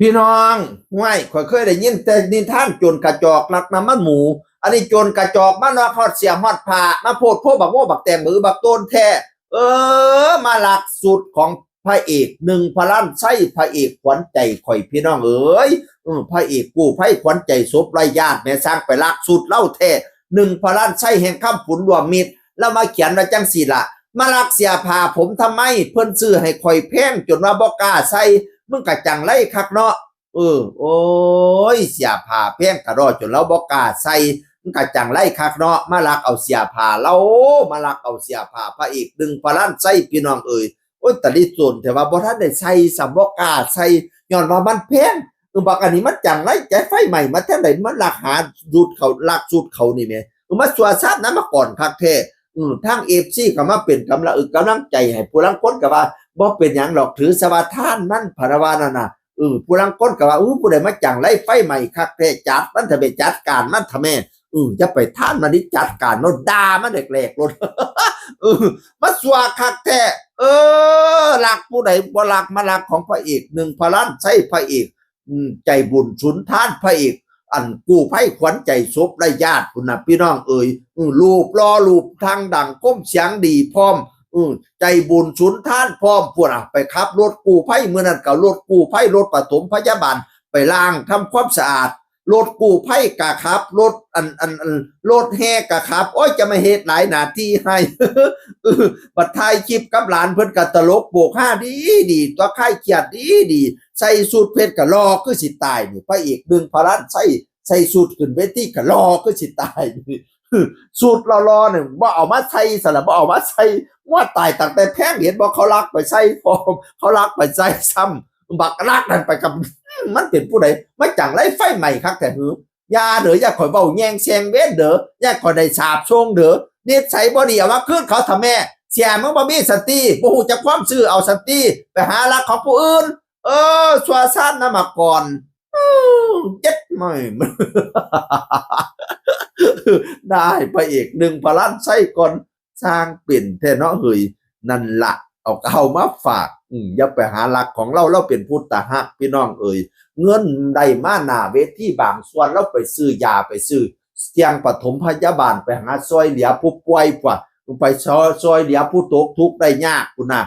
พี่น้องห้วยข่อยเคยได้ยินแต่นิทานโจรกระจอกลักน้ำมันหมูอันนี้โจรกระจอกมันว่าฮอดเสียฮอดผ้ามาโพดโพบักโม่บักแตงมือบักโตนแท้เอมาหลักสูตรของพระเอกหนึ่งพระล้านไส้พระเอกขวัญใจข่อยพี่น้องเอ้ยพระเอกกู้ภัยขวัญใจศพไร้ญาติแม่สร้างไปลักสูตรเล่าแท้หนึ่งพระล้านไส้แห่งคำผุนรวมมิตรแล้วมาเขียนว่าจังสี่ละมาลักเสียผ้าผมทำไมเพิ่นซื้อให้ข่อยแพงจนว่าบ่กล้าใส่มึงกะจังไรคักเนาะโอ้ยเสียผ้าแพงกะรอจนเราบ่กล้าใส่มันกะจังไรคักเนาะมาลักเอาเสียผ้าเรามาลักเอาเสียผ้าพระเอกดึงพระล้านใส่พี่น้องเอ้ยโอ้ยตะลิโจนแต่ว่าบ่ทันได้ใส่สำบ่กล้าใส่ย้อนว่ามันแพงบักอันนี้มันจังไรใจไฟใหม่มาแท้ไหนมันลักหาดูดเขาลักสูตรเขานี่แหมมาสัวซาดนั้นมาก่อนคักแท้ทาง FC ก็มาเป็นกำลังใจให้ผู้ลางคนก็ว่าบ่เป็นหยังหรอกถือสว่าท่านมันพระวานั่นน่ะผู้ลังก้นก็ว่าผู้ใดมาจังไรไฟใหม่คักแท้จัดมันถ้าไปจัดการมันทำแม่จะไปท่านมันนี่จัดการโนด่ามันแหลกๆโลดมาสวาคักแท้รักผู้ใดบ่รักมารักของพระเอกหนึ่งพระล้านใช่พระเอกใจบุญสุนทานพระเอกอันกู้ภัยขวัญใจศพและญาติคุณน่ะพี่น้องเอ๋ยรูปรอรูปทางดังก้มเสียงดีพร้อมใจบุญสุนทานพร้อมพวกไปขับรถกู้ภัยเมื่อนั้นก็รถกู้ภัยรถปฐมพยาบาลไปล้างทำความสะอาดรถกู้ภัยกะครับรถรถแห่กะครับโอ้ยจะมาเฮ็ดหลายหน้าที่ให้บัดท้ายคลิปกับหลานเพิ่นก็ตลกโบก5ดีตัวค่ายเกียรติดีใส่สูทเพชรก็รอคือสิตายนี่พระเอกดึงพระรัตน์ใส่สูทขึ้นเวทีก็รอคือสิตายนี่สูตรรอๆเนี่ยบ่เอามาใส่สละบ่เอามาใส่ว่าตายตั้งแต่แพงเห็นบ่เขาลักไปใส่ฟอมเขาลักไปใส่ซ้ำบักลักนั่นไปกับมันเป็นผู้ใดมาจังไรไฟใหม่คักแต่หือยาเด้ออย่าข่อยเว้าแยงแซงเว้นเด้ออย่าข่อยได้สาบส่งเด้อนิสัยบ่ดีเอามาคืนเขาทำแม่เสียมึงบ่มีสติบ่ฮู้จักความซื่อเอาสติไปหารักของผู้อื่นชัวซ่านนำมาก่อนเจ็ดไม่ได้พระเอกหนึ่งพระล้านไส้ก่อนสร้างเป็นแท้เนาะเฮ้ยนั่นละเอามาฝากอย่าไปหาหลักของเราเป็นพุทธะพี่น้องเอ่ยเงินได้มาหน้าเวทีบางส่วนเราไปซื้อยาไปซื้อเตียงปฐมพยาบาลไปหาซอยเหลือผู้ป่วยกว่าไปซอยเหลือผู้ตกทุกข์ได้ยากคุณน่ะ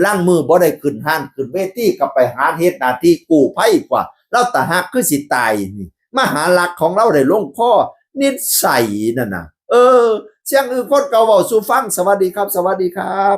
ล่างมือบ่ได้ขึ้นห้านขึ้นเวทีก็ไปหาเฮ็ดหน้าที่กู้ภัยกว่าเราตะหักคือสิตายนี่มาหาหลักของเราได้ลงคอนิสัยนั่นน่ะเสียงอื่นคนเก่าเว้าสู่ฟังสวัสดีครับสวัสดีครับ